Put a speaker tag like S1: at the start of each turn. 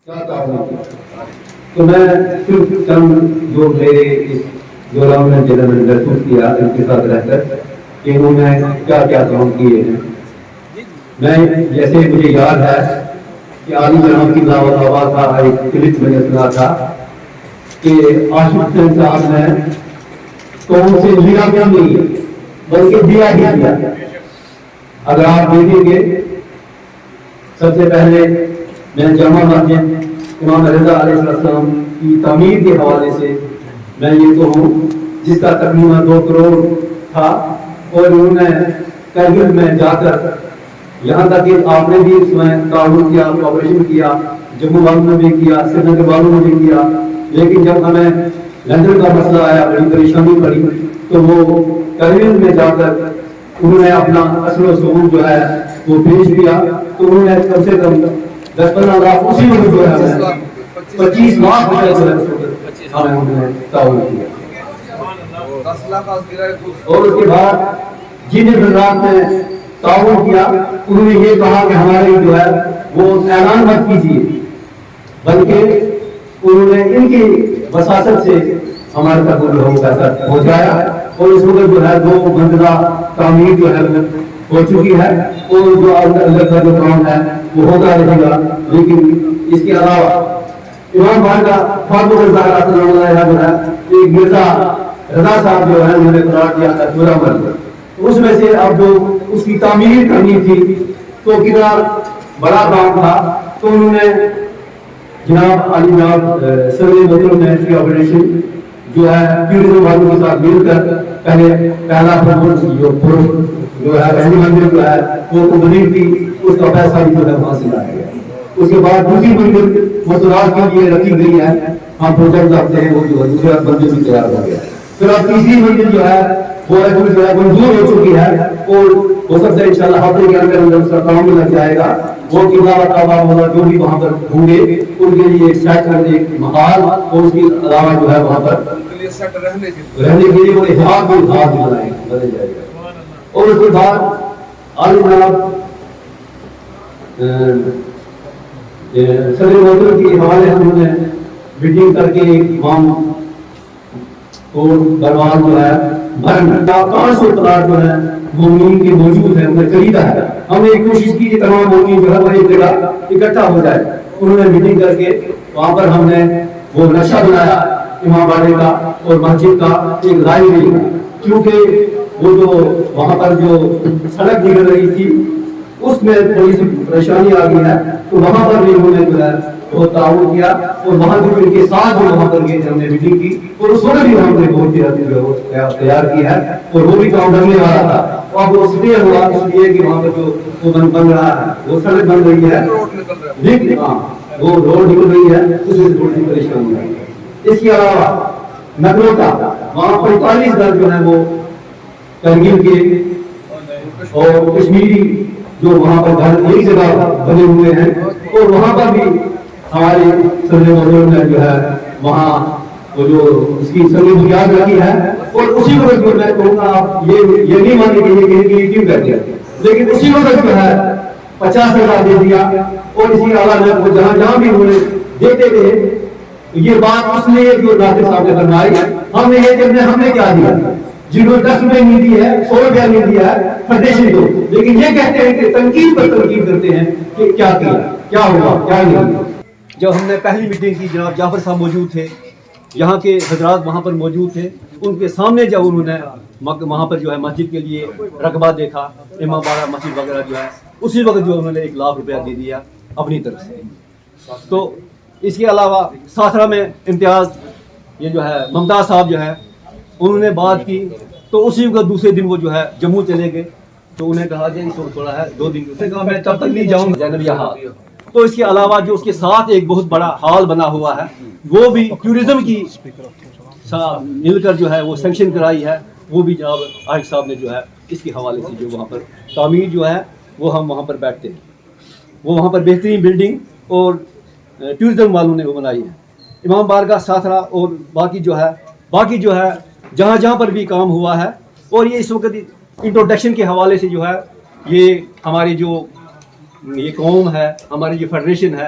S1: تو میں صرف چند جو میرے اس دوران میں جنہوں نے محسوس کیا ان کے ساتھ رہ کر کہ انہوں نے کیا کیا کام کیے ہیں. میں جیسے مجھے یاد ہے کہ عالی جناب کی دعوت آباد کا ایک کلپ میں نے سنا تھا کہ آصف حسین صاحب نے قوم سے لیا کیا نہیں بلکہ دیا ہی دیا. اگر آپ دیکھیں گے سب سے پہلے میں جامع مسجد امام رضا علیہ السلام کی تعمیر کے حوالے سے میں یہ تو ہوں جس کا تقریباً 2 کروڑ تھا اور انہوں نے کرگل میں جا کر یہاں تک کہ آپ نے بھی اس میں تعاون کیا کوآپریشن کیا جموں والوں نے بھی کیا سری نگر والوں نے بھی کیا. لیکن جب ہمیں لندن کا مسئلہ آیا بڑی پریشانی پڑی تو وہ کرگل میں جا کر انہوں نے اپنا اصل و ثبوت جو ہے وہ پیش کیا. تو انہوں نے کم سے کم 10-15 لاکھ اسی میں جو ہے 25 لاکھ روپے تعاون کیا. اور اس کے بعد جن حضرات نے تعاون کیا انہوں نے یہ کہا کہ ہمارے جو ہے وہ اعلان مت کیجیے بلکہ انہوں نے ان کی وساطت سے ہمارے تک وہ لوگوں کا پیسہ پہنچایا. اور اس وقت جو ہے 2 منزلہ تعمیر جو ہے ہو چکی ہے اور جو اندر کا جو کام ہے وہ ہوتا رہے گا. لیکن اس کے علاوہ امام بارگاہ فاروق الزہرا صلی اللہ علیہ جو ہے ایک مرزا رضا صاحب جو ہے انہوں نے قرار دیا تھا پورا مرد اس میں سے اب جو اس کی تعمیر کرنی تھی تو کتنا بڑا کام تھا تو انہوں نے جناب علی جناب سروے مطلب منسٹری آپریشن جو ہے ٹورزم والوں کے ساتھ مل کر پہلا جو ہے پہلی منزل جو ہے وہ کمپلیٹ کی اس کا پیسہ بھی جو ہے وہاں سے لایا گیا. اس کے بعد دوسری منزل مصنوعات کے لیے رکھی گئی ہے. ہم پروجیکٹ رکھتے ہیں وہ جو ہے دوسرا منزل بھی تیار ہو گیا. پھر اب تیسری منزل جو ہے وہ جو ہے منظور ہو چکی ہے اور ہو سکتا ہے انشاءاللہ ہفتے کے اندر اس کا کام بھی لگ جائے گا. وہ قبلہ والا جو بھی وہاں پر ہوں گے ان کے لیے ایک سیٹ کرنے ایک محال اور اس کے علاوہ جو ہے وہاں پر رہنے کے لیے وہ احاط بھی بدل جائے گا. اور اس کے بعد عالی جناب صدر محترم کے حوالے ہم نے میٹنگ کر کے امام اور بروان جو ہے بھرن 500 پلاٹ جو ہے مومنین کے موجود ہیں انہیں خریدا ہے. ہم نے کوشش کی کہ تمام مومنین جو ہے وہ ایک جگہ اکٹھا ہو جائے. انہوں نے میٹنگ کر کے وہاں پر ہم نے وہ نقشہ بنایا امام باڑے کا اور مسجد کا ایک لائبریری کا. کیونکہ وہ جو وہاں پر جو سڑک نکل رہی تھی اس میں تھوڑی سی پریشانی آ گئی ہے تو وہاں پر بھی انہوں نے جو ہے بہت تعاون کیا اور وہاں بھی ان کے ساتھ جو وہاں پر گئے ہم نے میٹنگ کی اور اس وقت بھی ہم نے بہت سی تیار کی ہے اور وہ بھی کام بننے والا تھا. اب وہ اس لیے ہوا اس لیے کہ وہاں پر جو بن رہا ہے وہ سڑک بن رہی ہے لیکن وہ روڈ نکل رہی ہے اس میں تھوڑی سی پریشانی آئی ہے. اس کے علاوہ نگلوں کا وہاں 45 گھر جو ہے وہ کرگل کے اور کشمیری جو وہاں پر گھر ایک جگہ بنے ہوئے ہیں اور وہاں پر بھی ہمارے صدر محترم نے جو ہے وہاں وہ جو اس کی سنگ بنیاد رکھی ہے اور اسی وقت جو میں کہوں گا آپ یہ نہیں مانیں کہ یہ کہیں کے کیوں کر دیا لیکن اسی وقت جو ہے 50,000 دے دیا. اور اسی علاوہ وہ جہاں جہاں بھی انہوں نے دیتے تھے یہ بات اس نے جو ناصر صاحب نے فرمائی ہم نے یہ کہ ہم نے کیا دیا جنہوں نے 10 روپے نہیں دی ہے 100 روپیہ نہیں دیا ہے فنڈیشن دو. لیکن یہ کہتے ہیں کہ تنقید پر تنقید کرتے ہیں کہ کیا کیا کیا ہوا کیا نہیں.
S2: جب ہم نے پہلی میٹنگ کی جناب جعفر صاحب موجود تھے یہاں کے حضرات وہاں پر موجود تھے ان کے سامنے جب انہوں نے وہاں پر جو ہے مسجد کے لیے رقبہ دیکھا امام باڑہ مسجد وغیرہ جو ہے اسی وقت جو انہوں نے 1 لاکھ روپیہ دے دیا اپنی طرف سے. تو اس کے علاوہ ساتھرہ میں امتیاز یہ جو ہے ممتاز صاحب جو ہے انہوں نے بات کی تو اسی وقت دوسرے دن وہ جو ہے جموں چلے گئے تو انہیں کہا کہ اس وقت تھوڑا ہے 2 دن سے کہا میں تب تک نہیں جاؤں گا. تو اس کے علاوہ جو اس کے ساتھ ایک بہت بڑا ہال بنا ہوا ہے وہ بھی ٹورزم کی مل کر جو ہے وہ سینکشن کرائی ہے وہ بھی جناب عائق صاحب نے جو ہے اس کے حوالے سے جو وہاں پر تعمیر جو ہے وہ ہم وہاں پر بیٹھتے ہیں وہ وہاں پر بہترین بلڈنگ اور ٹورزم والوں نے وہ بنائی ہے. امام بارگاہ ساتھرہ اور باقی جو ہے جہاں جہاں پر بھی کام ہوا ہے. اور یہ اس وقت انٹروڈکشن کے حوالے سے جو ہے یہ ہماری جو یہ قوم ہے ہماری جو فیڈریشن ہے